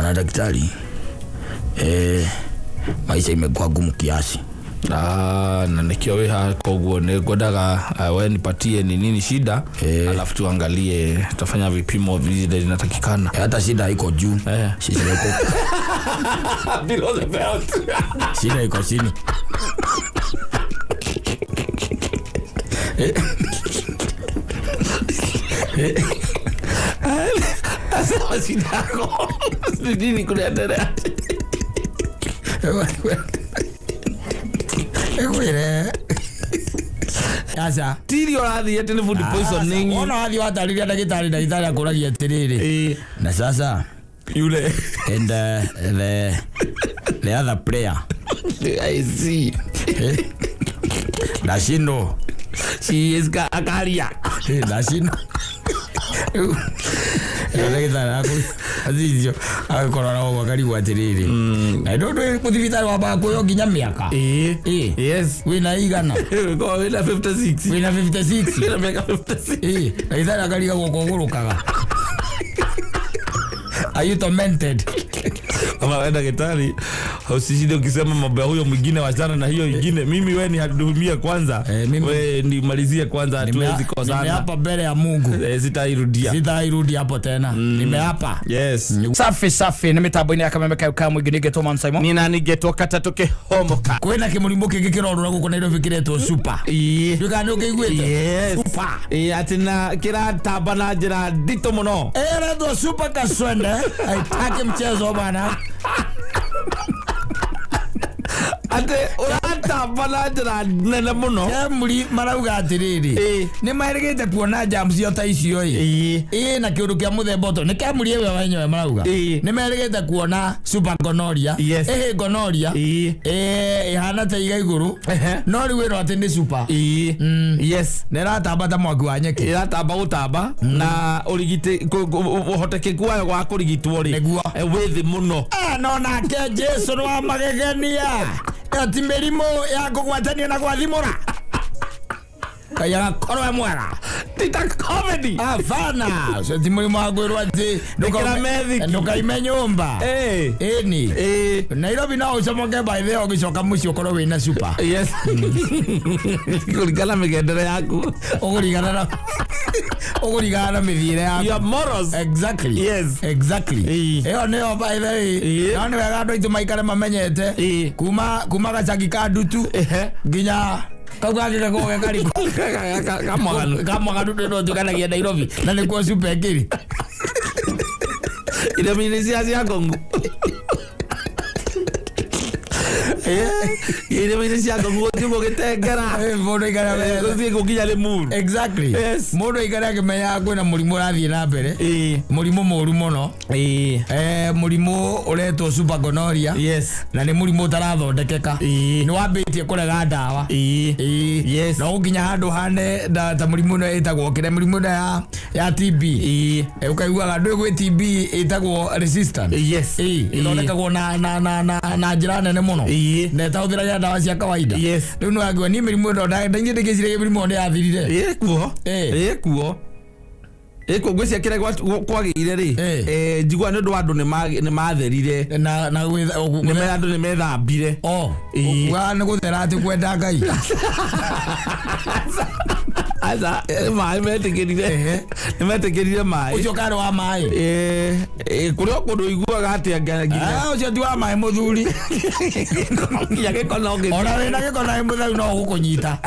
Bwana daktari, maisha imekuwa gumu kiasi. Na nikiwa wewe hakoguo negodaga wewe nipatie ni nini shida, alafu tuangalie tutafanya vipimo vile vinatakikana. Hata shida haiko juu. Shida iko below the belt. Shida iko chini. Asa shida yako. Nini kunaendelea? Asa tiri orathi ete ni food poisoning. Ona wathi watariria ndagitari akuragia atiriri. Na sasa yule and the other player I see. Nashino She is akaria. Nashino ndagitari azizio akorora wakari watiriri. I don't know kuthibitari waba kuyo ginya miaka. Yes. Wina igana. Go wina 56. Wina 56. Wina miaka 56. Ndagitari akariga gukogurukaga. Are you tormented? Kama wenda daktari usishinde ukisema mambo ya huyo mwingine wachana na hiyo nyingine. Mimi wewe ni hadumia kwanza. Wewe ni malizie kwanza, hatuwezi kozana. Nimeapa mbele ya Mungu. Sitairudia hapo tena. Nimeapa. Yes. Safi ni mitambo-ini ya KamemeFM mwingine geto Mansaimo. Ni nani geto Kata toke homoka. Kwena kimurimbo kigikirorura guko Nairobi kireto super. Ndukane ukigwete. Yes. Super. Atina kira tabana jira dito muno. Ndo super kaswende. Haitaki mchezo bana. Ate urata banajira nene muno. Muri marauga atiriri. Ni mairigite kuona jams yota icio na kiundu kia muthemba to. Ni kamuri ewe wenyewe marauga. Ni mairigite kuona super gonorrhea. Gonorrhea. Ihana ta iga iguru. No riwe no atinde super. Yes. Neratamba ta mwaki wa nyeki. Iratamba gutamba na urigite uhotekeku wayo wa kurigitwo ri. Withi muno. No nake Jesu no amagegenia. Ati mirimo ya kugwatania na gwathimura. Kaya korwa mwara. Tita comedy. Afana. So timurimo agwirwa ati ndukaime nyumba. Ni. Nairobi na ucomoke by the ogicoka mucio korwo wina super. Yes. Kuligana migendere yaku. Ogurigana na mithiire yaku. Your morals. Exactly. Yes. Exactly. Eo neo by the way. Nani wega andu itu maikare mamenyete. Kuma gacagi ka ndutu. Nginya kagage goge kari kama ndo tukanagia Nairobi na nikuwa super ngiri ile minisia ya Kongo ile minisia ya Kongo tipo getengera modo igara kuzi kukinya le muru. Exactly. Yes. Modo igara kimenya kwena murimo rathie na mbere murimo moru muno murimo ureto super gonorrhea. Yes. Na ni murimo tarathondekeka ni wambitie kurega ndawa. Yes. Na uginya handu hane ta murimo no etagwo kire murimo ya TB. Ukaigua gandu gwe TB etagwo resistant. Yes. Ithondekagwo na njira nene muno. Na tauthira ya ndawa cia kawaida. Yes. Riu no agwa ni mirimu ndo ndangire ndikicire mirimu ndo yathirire. Kuo eko gweci akira kwagire ri njigwa ndu andu ni matherire na ni andu ni methambire wa ni guthera ati kwenda Ngai aza mai metekerire mai ucio karo wa mai kurio kundu iguaga atia nginya ucio ti wa mai muthuri ya gikono ona wina gikono muthuri no gukunyita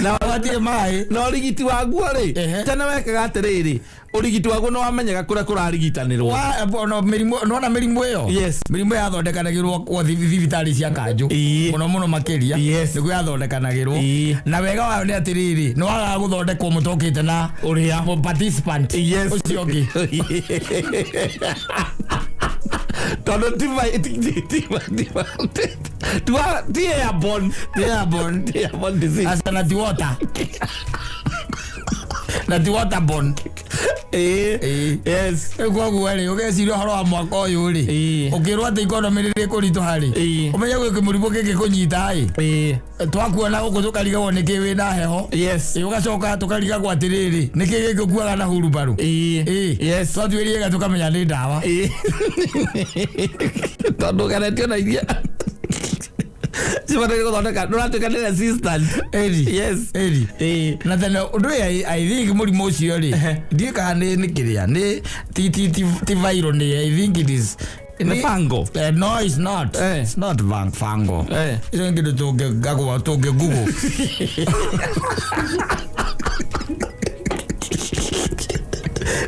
na watie mai no rigiti waguo ri tena wekaga atiriri urigiti waguo no wamenyaga kuria kurarigitanirwo no mirimu no na mirimu iyo. Yes. Mirimu ya thondekanagirwo kwa thibitari cia kanju muno makiria nigo ya thondekanagirwo na wega wayo ni atiriri no waga guthondekwo mutokite na uria participant ucio ngi tono ti airborne disease asana ti water na ti waterborne Yes. Kwa gwale ugeciria horo wa mwaka uyu ri. Ukirwa ati economy riri kuritu hari. Umenya gwe kimuribo keke kunyita ai. Twakuona guku tukarigwo niki wina heho. Yes. Ugacoka tukariga gwa atiriri. Niki giki kuaga na hurubaru. Yes. Twatwirie ga tukamenya ni ndawa. Tondu garetio na iria. Sibata ko thondeka nduratuka ni resistant. Yes. Na then undu I think murimu ucio ri ndieka ni kiria ni ti viral ni I think it is fungal. No, it's not. It's not fungal. It's going to go to Google.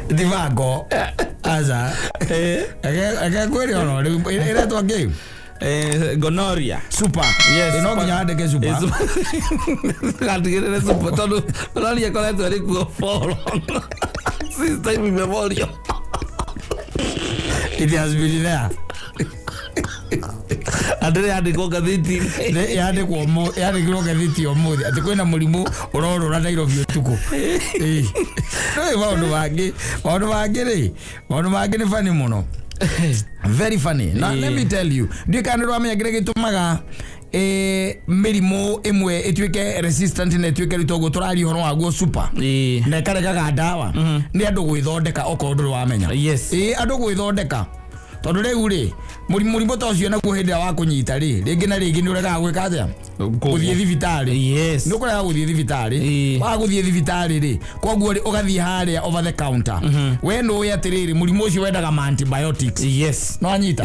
The fungal. Aza. I query on it to game. Gonorrhea. Super. Yes. You know gonna get super. Can't get a super. Don't you collect the go for long. Since time in memoria. It has been there. Andre ade ko gathiti. Ne yade ko mo, yade ko gathiti omuthi. Ati kwina murimu urorora Nairobi utuko. Maundu wangi ni funny muno. Very funny. Now let me tell you. Ndikanirwa amenya kire gitumaga mirimu imwe etwike resistant na etwike ritogo turari horo waguo super. Na karega ndawa. Ni andu gwithondeka okondu wamenya. Yes. Andu gwithondeka. Tondu riu ri murimu ta ucio naguo hindi wa kunyita ri ringi na ringi ni urega gwika atia guthie thibitari. Yes. Ni ukurega guthie thibitari wa guthie thibitari ri koguo ri ugathie haria over the counter we no ya tiriri murimu ucio wendaga antibiotics. Yes. No anyita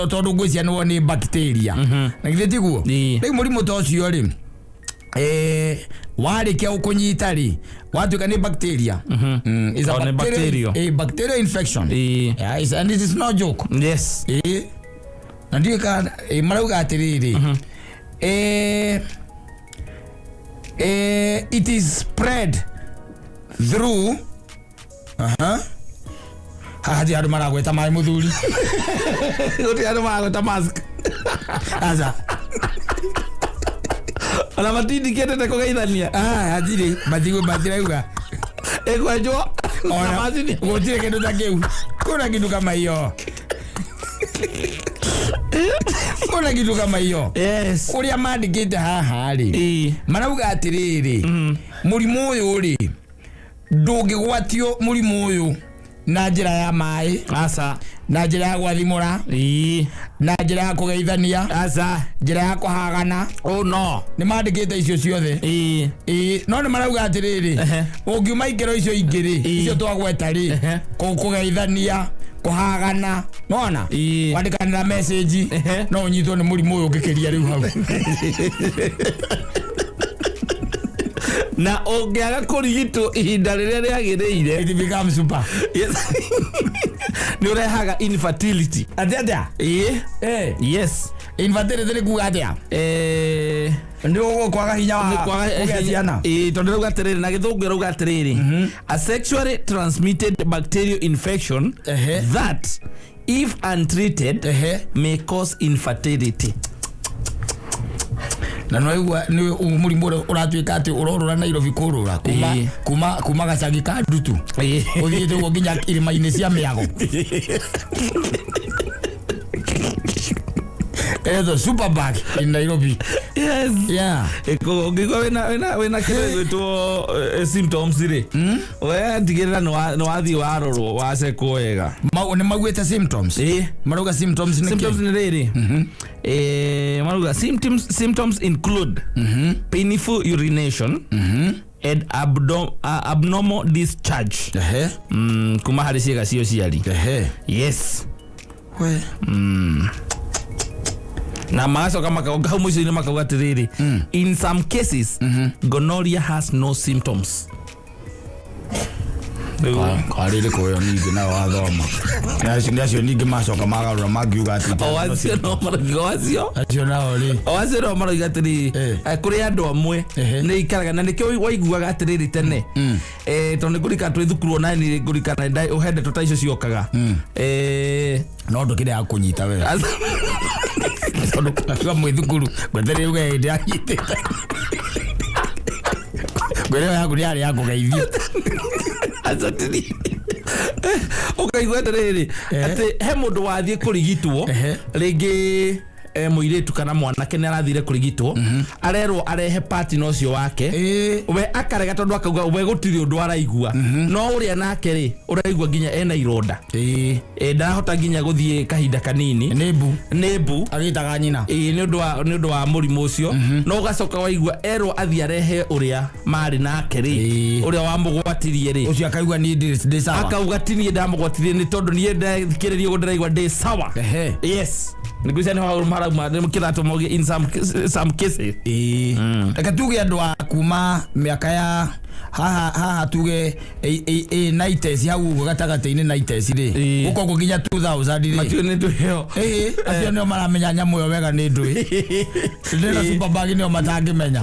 tondu ngwiciria ni woni bacteria na githie tiguo riu murimu ta ucio ri warikia ukunyita ri watuka ni bacteria. Is a bacterial infection. Yes, and it is no joke. Yes. Na ndika marauga atiriri it is spread through hadi adu maragweta mai muthuri uti adu maragweta mask aza ala matindi kete ko gaithania ajiri batirauga ekwajo ona matindi gutire kindu takeu kuna kindu kama hiyo kuna kitu kama hiyo. Yes. Uria mandikite haha ri marauga atiriri murimu uyu ri ndungigwatio murimu uyu na njira ya mai asa na njira ya gwathimura na njira ya kugeithania asa njira ya kuhagana. Oh no, ni mandikite icio ciothe no ni marauga atiriri ungiuma ikero icio ingiri icio twagweta ri kugeithania kuhagana nona wandikanira message no nyitwo ni murimu uyu ngikiria riu hau na ongiaga kurigitwo ihinda riria riagiriire it becomes super. Yes. Ni urehaga infertility. Atia yes, infertility ni kuga atia ndio kwaga hinya wa kugeziana tondu rauga atiriri na githungu rauga atiriri a sexually transmitted bacterial infection that if untreated may cause infertility. Na noigwa ni umurimu uratuika ati urorora Nairobi kurura kuma gacagi ka ndutu uthiite go nginya irima-ini cia miago ezo super bag in Nairobi. Yes. Yeah. Ngigwa wena kireto symptoms ri we ndigirira no wathi warorwo waceko wega ni magwete symptoms maruga symptoms ni riri maruga symptoms include painful urination and abnormal discharge kuma hari ciega cio ciari. Yes. We na maso kama kauga mwisho ni makauga tiriri in some cases gonorrhea has no symptoms. Karire koyo ningi na wathoma nacio ningi macoka magarura mangiuga ati owacio no maragigo wacio acio nao ri owacio no maragiga atiri kuri andu amwe ni ikaraga na nikio waiguaga atiriri tene tondu ngurika twi thukuru na ni ngurika na ndai uhende tutaicio ciokaga no ndukire ya kunyita we tondu kwa mwithukuru gwetere uga ndi anyitite gwere ya kuri ari ya kugeithio Azatini. Okay, gwete riri. Ate he mundu wathie kurigitwo rigi muiretu kana mwanake ni arathire kurigitwo arerwo arehe party no cio wake we akarega tondu akauga we gutiri undu araigua no uria nake ri uraigua ginya ena ironda ndahota ginya guthie kahinda kanini nebu agitaga nyina ni undu wa murimu ucio no ugacoka waigua erwo athie arehe uria mari nake ri uria wamugwatirie ri ucio akaigua ni ndi sawa akauga tini ndamugwatirie ni tondu ni ndikiririe gundiraigua ndi sawa yes nigusia ni mara mukirato moge in some cases akatuge andu akuma miaka ya ha tuge 90s ya ugo gatagate-ini 90s ri uko kuginya 2000 ri matio ni nduyo acio no maramenya nyamu yo wega ni ndui ndira super bag ni o matangimenya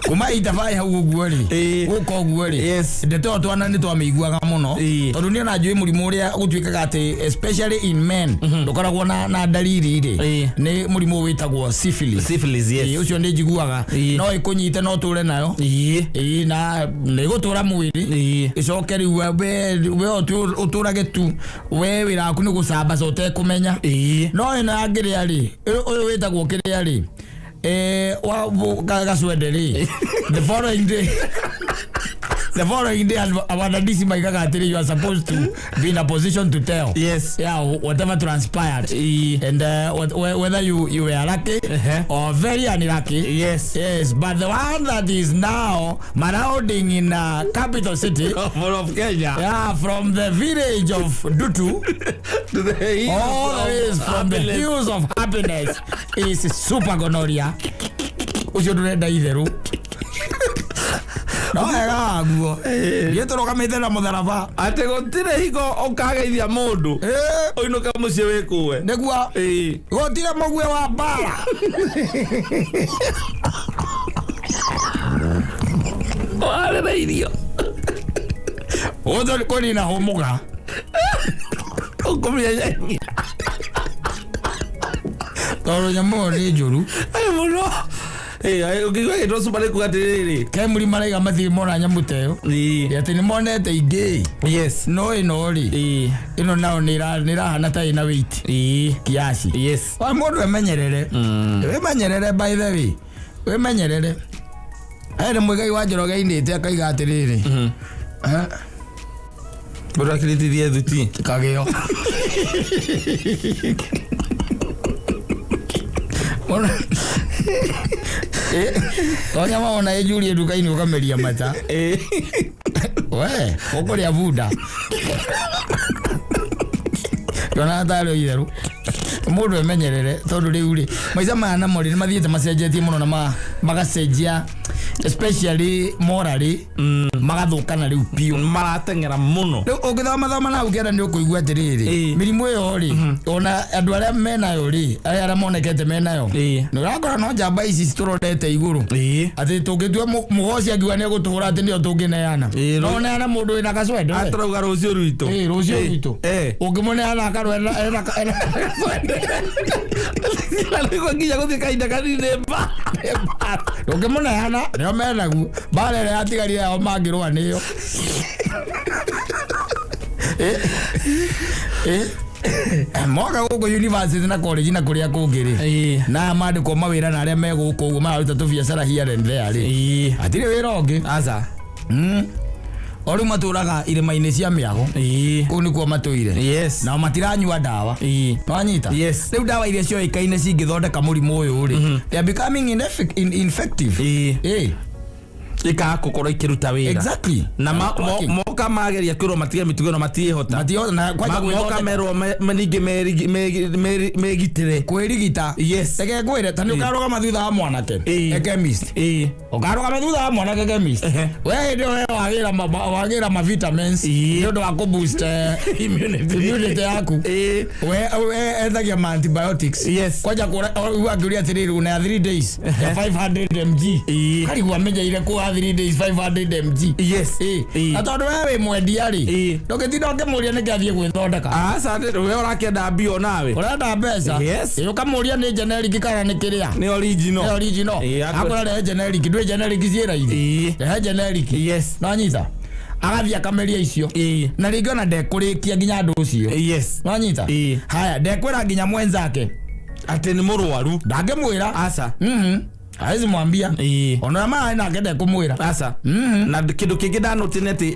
kuma itafai hau uguo ri uko uguo ri ndeto twana ni twamiguaga muno tondu ni ona njui murimu uria gutwikaga ati especially in men ndukoragwo na dalili ri ni murimu witagwo syphilis yes ucio ndi njiguaga no ikunyite no ture nayo na ni gutura mwiri icoke riu we uturage tu we wiraku ni gucamba cote kumenya no ina ngiria ri uyu witagwo kiria ri gaswederi the following day awadadisi maigaga atiri you are supposed to be in a position to tell whatever transpired and whether you were lucky or very unlucky yes but the one that is now marauding in capital city of Kenya from the village of Dutu to the hills all is from the hills of happiness is super gonorrhea ucio ndurenda itheru no ega guo yetoroka mithera mutharaba ate gotire higo okageithia mundu oinuka mucie wikuwe niguo gotire mugwe wa bara wale na irio ozo koni na homuga okomya yangi toro nyamo ni njuru ai muno ukigwa ito subale kugatiriri kai muri maraiga mathi mona nyamuteo ati ni monete ingi yes no ino ri ino nao ni hana ta ina weight kiasi yes wa mundu emenyerere emenyerere by the way emenyerere ere mwigai wa njoroge inite akaiga atiriri bora kiritirie thuti kageo tonya maona ejulie dukaini ukameria mata we ukoria buda yona taro itheru mundu emenyerere tondu riu ri maica mana mori ni mathiete macenjetie muno na magacenjia especially morally magathukana riu piu maratengera muno ukithoma na ukienda ni ukuigua atiriri mirimu iyo ri ona andu aria menayo ri aria monekete menayo ni urakora no njamba ici citurondete iguru ati tungitua mugoci agiwa ni gutura ati ndio tungineana no neana mundu ina gacwende atrauga rucio ruito rucio ruito ungimuneana akarwenda alikuwa nginya guthika inda kanini ba ungimuneana ndio menagu barere atigaria yao mangirwa niyo mwaka guko university na college na kuria kungiri na mandiko mawira na aria me guko uguo mararuta tu biacara here and there ri atire wira ungi aza ori maturaga irima-ini cia miago ku ni kuo matuire na matiranyua dawa wanyita riu dawa iria cioikaine cingithondeka murimu uyu ri they are becoming ineffective ikakorwo ikiruta wira exactly na moka mageria kwirwo matige mitugo no matihota na moka merwo ningi megitire kwirigita ege kwire tani ukaroga mathutha wa mwanake chemist ukaroga mathutha wa mwanake chemist we ndio wagira ma vitamins ndio wa ku boost immunity yaku we ethagia antibiotics kwaja kwa uagiria atiriri una 3 days 500 mg kari wa menja ile kwa ya 3 days 500 mg. Yes. Atondu wewe mwendia ri. Ndũgĩtinda ũkĩmũria nĩkĩ athiĩ gwĩthondeka. Sasa wewe ũrakĩenda bio nawe. Ũrenda mbeca? Yes. Ũkamũria nĩ generic kana nĩ kĩrĩa? Nĩ original. Nĩ original. Akũra rehe generic, ndũĩ generic ciĩ raithi. Rehe generic. Yes. No nyita. Agathia kameria icio. Na rĩngĩ ona ndekũrĩkia nginya andũ ũcio. Yes. No nyita. Haya, ndekwĩra nginya mwenzake atĩ nĩ mũrwaru. Ndangĩmwĩra. Asa. Haizi mwambia. Ona maana na ngende kumwira. Asa. Na kindu kingi ndanotinete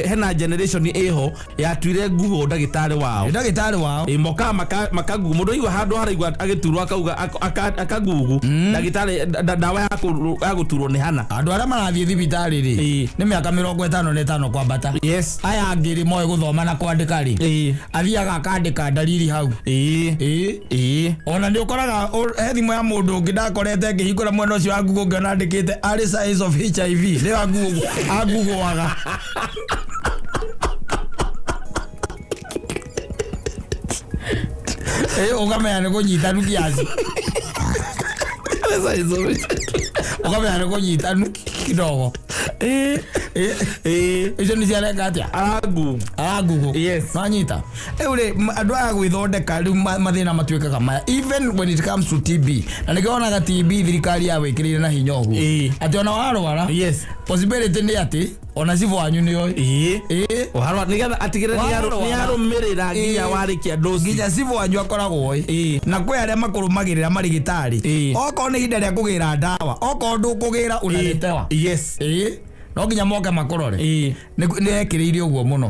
hena generation iho yatuire nguho ndagitari wao. Ndagitari wao. Moka makagugu mundu igwa handu haraigwa agiturwa akauga akagugu. Ndagitari dawa ya guturwo ni hana. Andu ara marathie thibitari ri. Ni miaka 55 kwambata. Yes. Aya angiri moe guthoma na kwandika ri. Athiaga akandika dalili hau. Ona ndi ukoraga thimu ya mundu ngidakorete ngihingura mwena ucio wa Google ngana ndikite early signs of HIV. Ni wa Google waga. Ukamenya nĩ kũnyitanu kiasi. Ukamenya nĩ kũnyitanu kidogo. Icio nĩ ciarenga atĩa? Aragugu. Yes. Manyita. Rĩ andũ aya gwĩthondeka rĩu mathĩna matuĩkaga maya. Even when it comes to TB. Na nĩkĩonaga TB thirikari ya wĩkĩrĩire na hinya ũguo. Atĩ ona warwara. Yes. Possibility nĩ atĩ ona cibo wanyu nĩ oi. Oharwa nigetha atigire ni arumirira nginya warikia dosi. Nginya cibo wanyu akoragwo oi. Na kwĩ arĩa makũrũmagĩrĩra marigitari. Okorwo nĩ ihinda rĩa kũgĩra ndawa. Okorwo ndũkũgĩra unaletewa. Yes. No nginya moke makorore. Nĩ ekĩrĩire ũguo mũno.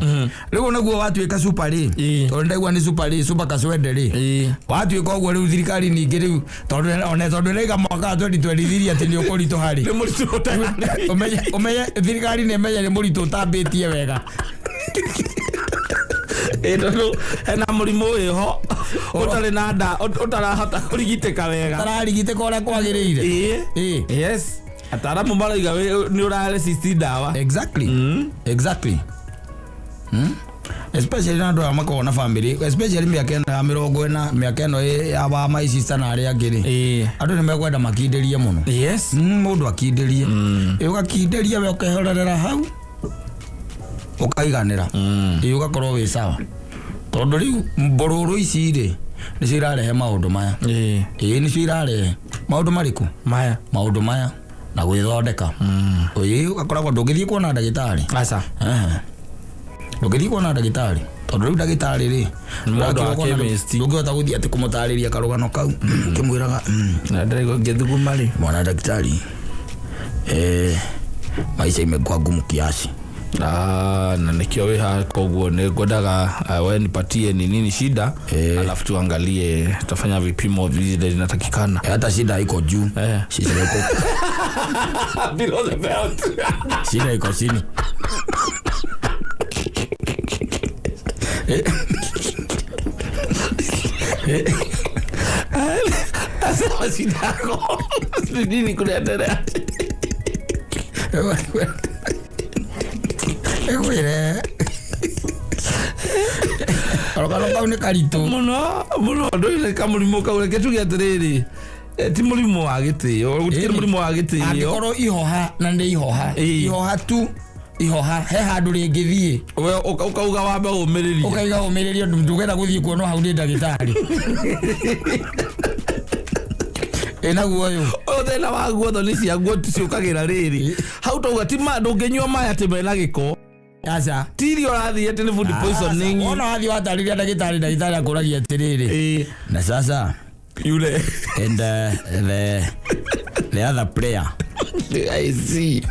Rĩu naguo watuĩka super ri. Tondũ ndaigua nĩ super ri, super kaswende ri. Watuĩka ũguo rĩu thirikari ningĩ rĩu tondũ nĩiga mwaka 2023 atĩ nĩ ũkũritũ harĩ. Nĩ mũritũ ũtagĩ. Umenye thirikari nĩ ĩmenya nĩ mũritũ ũtambĩtie wega. Tondu hena mũrimũ wĩho ũtarĩ na nda ũtarahota kũrigitĩka wega. Ũtararigitĩka ũrĩa kwagĩrĩire. Yes. Ataramu maraiga ni uraresist dawa. Exactly. Especially na ndo amako na family, especially miaka ya 40 miaka eno ya ba my sister na ari angiri. Andu ni mekwenda makinderie muno. Yes. Mundu akinderie. Ugakinderia we ukahorera hau. Ukaiganira. Ugakorwo wi sawa. Tondu riu mbororo ici ri ni cirarehe maundu maya. Ni cirarehe maundu mariku maundu maya na gwĩthondeka. Ugakoragwo ndũngĩthiĩ kuona ndagĩtarĩ. Aca. Ndũngĩthiĩ kuona ndagĩtarĩ. Tondũ rĩu ndagĩtarĩ rĩ ndũngĩhota gũthiĩ atĩ kũmũtarĩria karũgano kau. Kĩmwĩraga na ndĩraigua ngĩthuguma rĩ. Mwana ndagĩtarĩ maisha imekuwa ngumu kiasi. Na nikio we hakoguo ningwendaga wewe nipatie ni nini shida, alafu tuangalie tutafanya vipimo vile vinatakikana. Hata shida haiko juu. Shida iko below the belt. Shida iko chini. Asa shida yako. Nini kunaendelea? Ekwire. Arokano kau ni karito. Muno ndoire kamurimo kaureke tuge atiriri. Ti murimo wa gitio, gutire murimo wa gitio. Angikoro ihoha na ndi ihoha. Ihoha tu. Ihoha he handu ringithie. We ukauga wambe umiririe. Ukaiga umiririe ndugera guthie kuono hau ndi ndagitari. Enaguo yo. Othena waguo thoni cia guo ciukagira riri. Hau tauga ti ndunginyua maya ti mena giko. Aca. Tirio rathi ati ni food poisoning. Ona wathi watariria ndagitari akuragia atiriri. Na sasa yule and the other player. I see.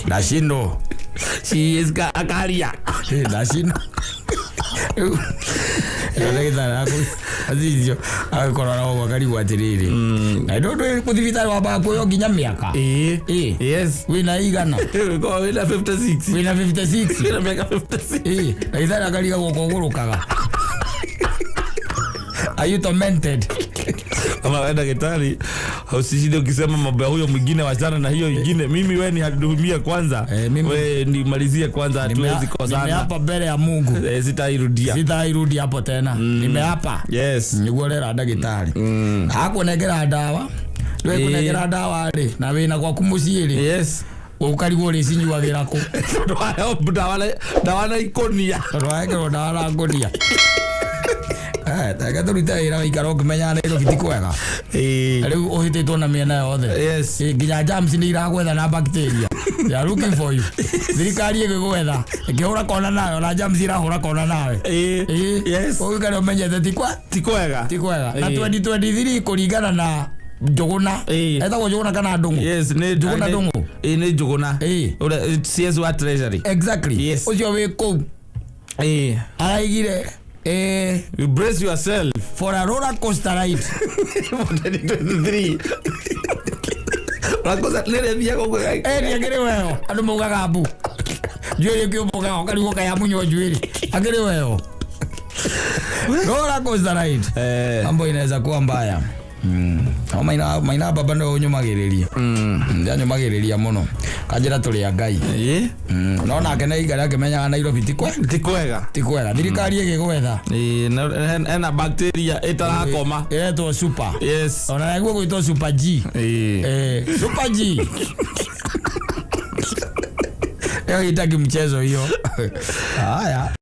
Dashino. She is akaria. Dashino. Ndagitari azizio akorora wa gari watiriri. Na ndondo kuthibitari wa bako yo nginya miaka. Yes. Wina igana. Go wina 56. Wina 56. Wina miaka 56. Ndagitari akariga gukogurukaga. Are you tormented? Ama daktari usishinde ukisema mambo huyo mwingine wachana na hiyo nyingine. Mimi wewe ni hadumia kwanza. Wewe ni malizie kwanza, hatuwezi kozana. Nimeapa mbele ya Mungu. Sitairudi hapo tena. Nimeapa. Yes. Niguorera daktari. Hakunegera dawa. Rwe kunegera dawa ri na wina kwa kumuciiri. Yes. Ukarigwo ri cinyuagira ku. Dawa na ikonia. Rwa dawa na ngonia. Taka turuta ira ikaro kumenya na iro fitikwega. Riu uhititwo na miena yothe. Yes. Nginya germs ni iragwetha na bacteria. They are looking for you. Thirikari igigwetha ikihura kona nayo na germs irahura kona nawe. Yes. Ugikare umenyete tikwega. Na 2023 kuringana na Jogona. Etagwo Jogona kana Ndungu. Yes, ni Jogona Ndungu. Ni Jogona. Ura CS wa Treasury. Exactly. Yes. Ucio wi ku. Araigire you brace yourself for a roller coaster ride. 2023. Rakosa lele bia ko Ni agere weo. Andu mugaga bu. Jwere kyo mugaga okari kaya munyo jwere. Agere weo. Roller coaster ride. Mambo inaweza kuwa mbaya. Maina baba ndo nyumagiriria. Nyumagiriria muno. Kanjira tuli ya Ngai. No na kene igara kemenya Nairobi tikwega. Thirikari igigwetha. Ena bacteria itarakoma. Eto super. Yes. Ona naguo gwitwo super G. Super G. Leo itaki mchezo hiyo. Haya.